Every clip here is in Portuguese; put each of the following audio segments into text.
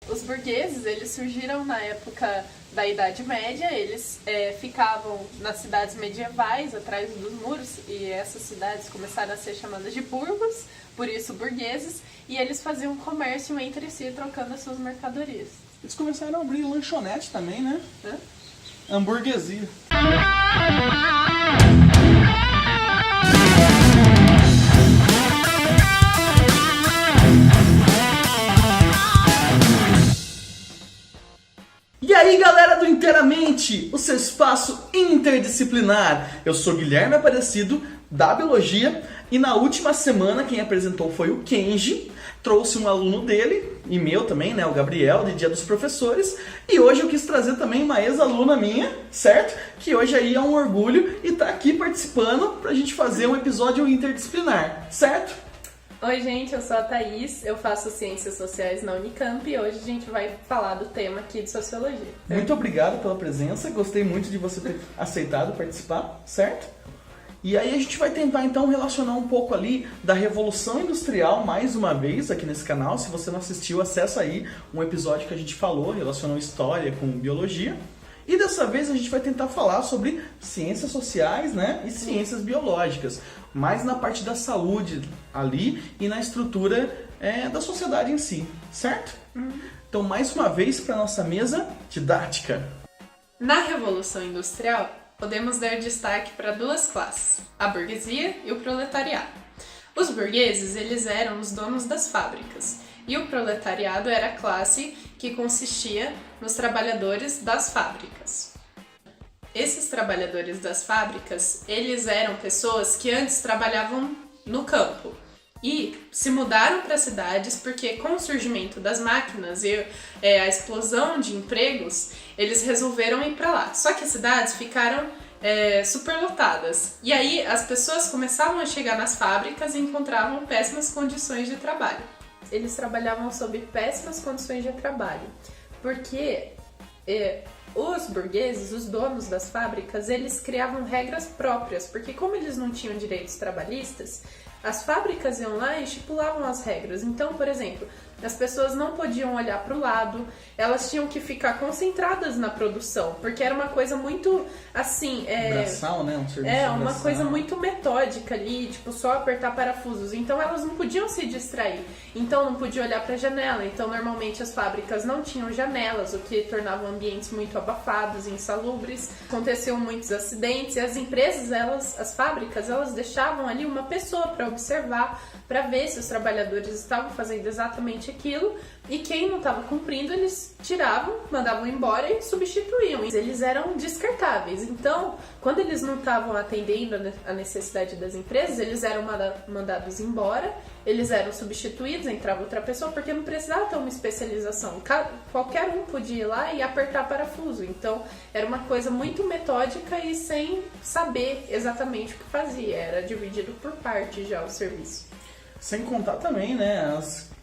Os burgueses, eles surgiram na época da Idade Média, eles ficavam nas cidades medievais, atrás dos muros, e essas cidades começaram a ser chamadas de burgos, por isso burgueses, e eles faziam comércio entre si, trocando as suas mercadorias. Eles começaram a abrir lanchonete também, né? Hã? Hamburguesia. E aí, galera do Inteiramente, o seu espaço interdisciplinar. Eu sou Guilherme Aparecido, da Biologia, e na última semana quem apresentou foi o Kenji, trouxe um aluno dele, e meu também, né, o Gabriel, de Dia dos Professores, e hoje eu quis trazer também uma ex-aluna minha, certo? Que hoje aí é um orgulho e tá aqui participando pra gente fazer um episódio interdisciplinar, certo? Oi gente, eu sou a Thaís, eu faço Ciências Sociais na Unicamp e hoje a gente vai falar do tema aqui de Sociologia. Muito obrigado pela presença, gostei muito de você ter aceitado participar, certo? E aí a gente vai tentar então relacionar um pouco ali da Revolução Industrial mais uma vez aqui nesse canal. Se você não assistiu, acessa aí um episódio que a gente falou, relacionou história com biologia. E dessa vez a gente vai tentar falar sobre ciências sociais, né, e ciências biológicas, mais na parte da saúde ali e na estrutura da sociedade em si, certo? Então, mais uma vez para nossa mesa didática. Na Revolução Industrial, podemos dar destaque para duas classes, a burguesia e o proletariado. Os burgueses, eles eram os donos das fábricas, e o proletariado era a classe que consistia nos trabalhadores das fábricas. Esses trabalhadores das fábricas, eles eram pessoas que antes trabalhavam no campo e se mudaram para cidades porque com o surgimento das máquinas e a explosão de empregos, eles resolveram ir para lá. Só que as cidades ficaram superlotadas. E aí as pessoas começavam a chegar nas fábricas e encontravam péssimas condições de trabalho. Eles trabalhavam sob péssimas condições de trabalho, porque os burgueses, os donos das fábricas, eles criavam regras próprias, porque como eles não tinham direitos trabalhistas, as fábricas iam lá e estipulavam as regras. Então, por exemplo, as pessoas não podiam olhar para o lado, elas tinham que ficar concentradas na produção, porque era uma coisa muito, assim... braçal, né? Um serviço uma braçal. coisa muito metódica ali, tipo, só apertar parafusos. Então, elas não podiam se distrair. Então, não podia olhar para a janela. Então, normalmente, as fábricas não tinham janelas, o que tornava ambientes muito abafados, insalubres. Aconteciam muitos acidentes e as empresas, as fábricas, elas deixavam ali uma pessoa para observar, para ver se os trabalhadores estavam fazendo exatamente aquilo, e quem não estava cumprindo, eles tiravam, mandavam embora e substituíam. Eles eram descartáveis. Então, quando eles não estavam atendendo a necessidade das empresas, eles eram mandados embora, eles eram substituídos, entrava outra pessoa, porque não precisava ter uma especialização. Qualquer um podia ir lá e apertar parafuso. Então, era uma coisa muito metódica e sem saber exatamente o que fazia. Era dividido por partes já o serviço. Sem contar também, né,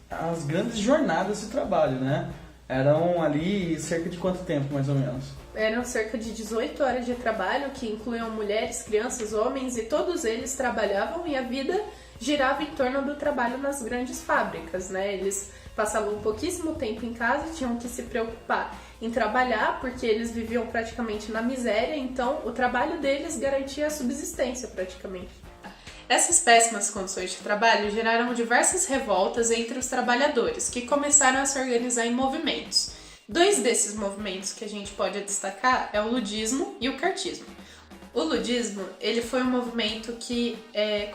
as grandes jornadas de trabalho, né? Eram ali cerca de quanto tempo, mais ou menos? Eram cerca de 18 horas de trabalho, que incluíam mulheres, crianças, homens, e todos eles trabalhavam e a vida girava em torno do trabalho nas grandes fábricas, né? Eles passavam pouquíssimo tempo em casa, tinham que se preocupar em trabalhar, porque eles viviam praticamente na miséria, então o trabalho deles garantia a subsistência praticamente. Essas péssimas condições de trabalho geraram diversas revoltas entre os trabalhadores, que começaram a se organizar em movimentos. Dois desses movimentos que a gente pode destacar é o ludismo e o cartismo. O ludismo, ele foi um movimento que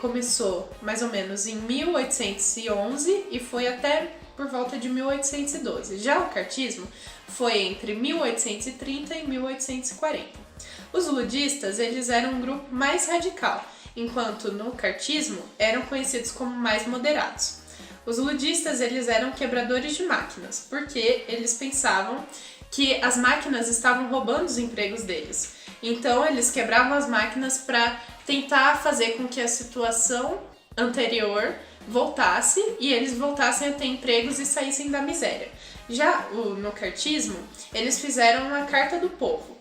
começou mais ou menos em 1811 e foi até por volta de 1812. Já o cartismo foi entre 1830 e 1840. Os ludistas, eles eram um grupo mais radical, enquanto no cartismo eram conhecidos como mais moderados. Os ludistas, eles eram quebradores de máquinas, porque eles pensavam que as máquinas estavam roubando os empregos deles. Então, eles quebravam as máquinas para tentar fazer com que a situação anterior voltasse e eles voltassem a ter empregos e saíssem da miséria. Já no cartismo, eles fizeram uma Carta do Povo,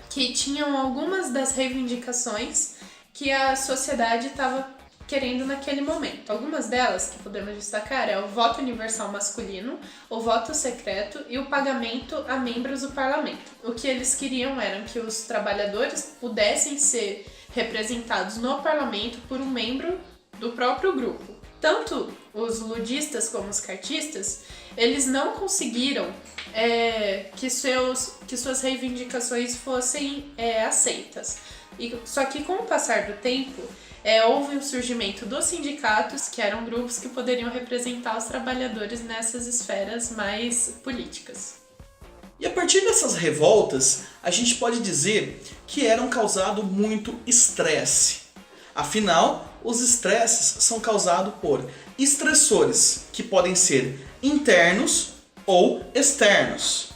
que tinham algumas das reivindicações que a sociedade estava querendo naquele momento. Algumas delas que podemos destacar é o voto universal masculino, o voto secreto e o pagamento a membros do parlamento. O que eles queriam era que os trabalhadores pudessem ser representados no parlamento por um membro do próprio grupo. Tanto os ludistas como os cartistas, eles não conseguiram que suas reivindicações fossem aceitas. Só que com o passar do tempo, houve o surgimento dos sindicatos, que eram grupos que poderiam representar os trabalhadores nessas esferas mais políticas. E a partir dessas revoltas, a gente pode dizer que eram causado muito estresse. Afinal, os estresses são causados por estressores que podem ser internos ou externos.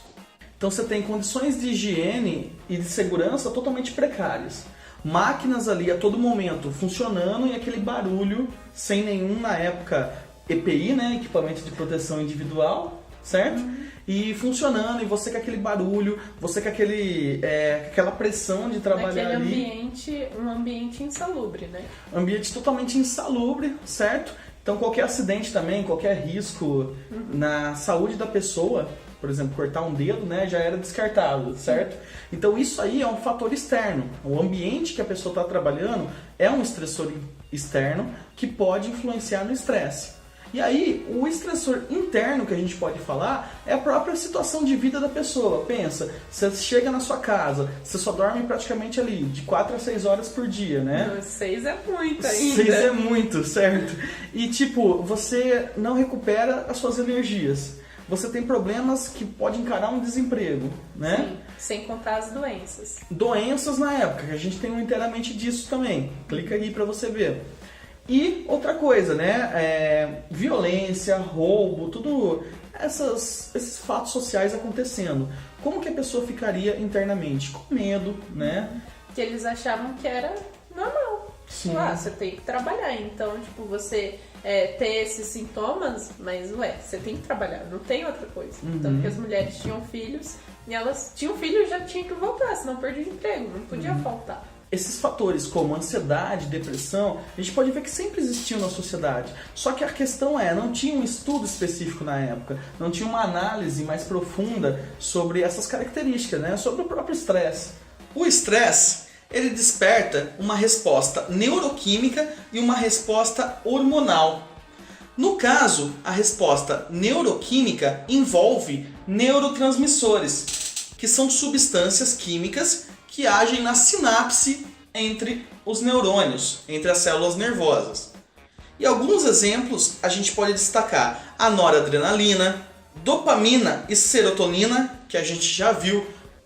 Então você tem condições de higiene e de segurança totalmente precárias. Máquinas ali a todo momento funcionando e aquele barulho sem nenhum, na época, EPI, né, equipamento de proteção individual, certo? E funcionando, e você com aquele barulho, você com aquela pressão de trabalhar ali. Um ambiente insalubre, né? Ambiente totalmente insalubre, certo? Então qualquer acidente também, qualquer risco na saúde da pessoa, por exemplo, cortar um dedo, né, já era descartado, certo? Então isso aí é um fator externo. O ambiente que a pessoa está trabalhando é um estressor externo que pode influenciar no estresse. E aí, o estressor interno que a gente pode falar é a própria situação de vida da pessoa. Pensa, você chega na sua casa, você só dorme praticamente ali de 4 a 6 horas por dia, né? 6 é muito ainda. 6 é muito, certo? E tipo, você não recupera as suas energias. Você tem problemas que pode encarar um desemprego, né? Sim, sem contar as doenças. Doenças na época, que a gente tem inteiramente disso também. Clica aí pra você ver. E outra coisa, né? Violência, roubo, tudo esses fatos sociais acontecendo. Como que a pessoa ficaria internamente? Com medo, né? Que eles achavam que era normal. Sim. Você tem que trabalhar. Então, tipo, você ter esses sintomas, mas você tem que trabalhar, não tem outra coisa. Tanto que as mulheres tinham filhos e elas tinham filhos e já tinham que voltar, senão perdia o emprego, não podia faltar. Esses fatores como ansiedade, depressão, a gente pode ver que sempre existiam na sociedade. Só que a questão não tinha um estudo específico na época, não tinha uma análise mais profunda sobre essas características, né? Sobre o próprio estresse. O estresse, ele desperta uma resposta neuroquímica e uma resposta hormonal. No caso, a resposta neuroquímica envolve neurotransmissores, que são substâncias químicas que agem na sinapse entre os neurônios, entre as células nervosas. E alguns exemplos a gente pode destacar a noradrenalina, dopamina e serotonina, que a gente já viu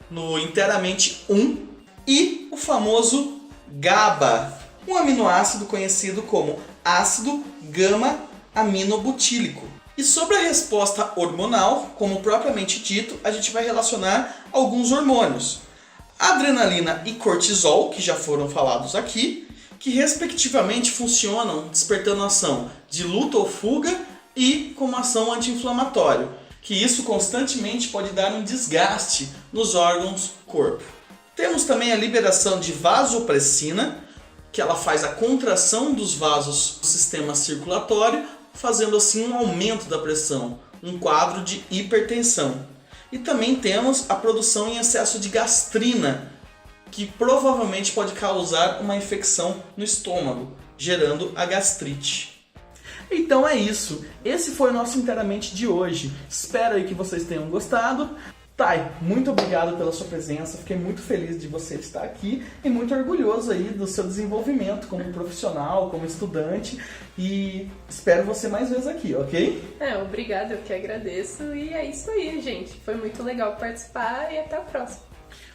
no Inteiramente 1, e o famoso GABA, um aminoácido conhecido como ácido gama-aminobutílico. E sobre a resposta hormonal, como propriamente dito, a gente vai relacionar alguns hormônios. Adrenalina e cortisol, que já foram falados aqui, que respectivamente funcionam despertando ação de luta ou fuga e como ação anti-inflamatória, que isso constantemente pode dar um desgaste nos órgãos do corpo. Temos também a liberação de vasopressina, que ela faz a contração dos vasos do sistema circulatório, fazendo assim um aumento da pressão, um quadro de hipertensão. E também temos a produção em excesso de gastrina, que provavelmente pode causar uma infecção no estômago, gerando a gastrite. Então é isso. Esse foi o nosso Inteiramente de hoje. Espero aí que vocês tenham gostado. Thay, muito obrigado pela sua presença. Fiquei muito feliz de você estar aqui e muito orgulhoso aí do seu desenvolvimento como profissional, como estudante. E espero você mais vezes aqui, ok? Obrigada, eu que agradeço. E é isso aí, gente. Foi muito legal participar e até a próxima.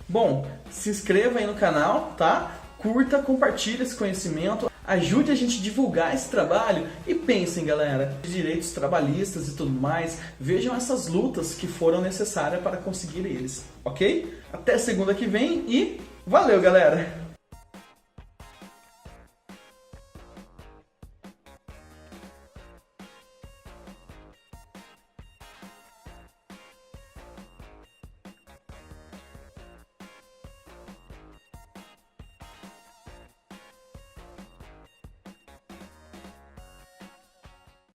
Bom, se inscreva aí no canal, tá? Curta, compartilhe esse conhecimento. Ajude a gente a divulgar esse trabalho e pensem, galera, direitos trabalhistas e tudo mais, vejam essas lutas que foram necessárias para conseguir eles, ok? Até segunda que vem e valeu, galera!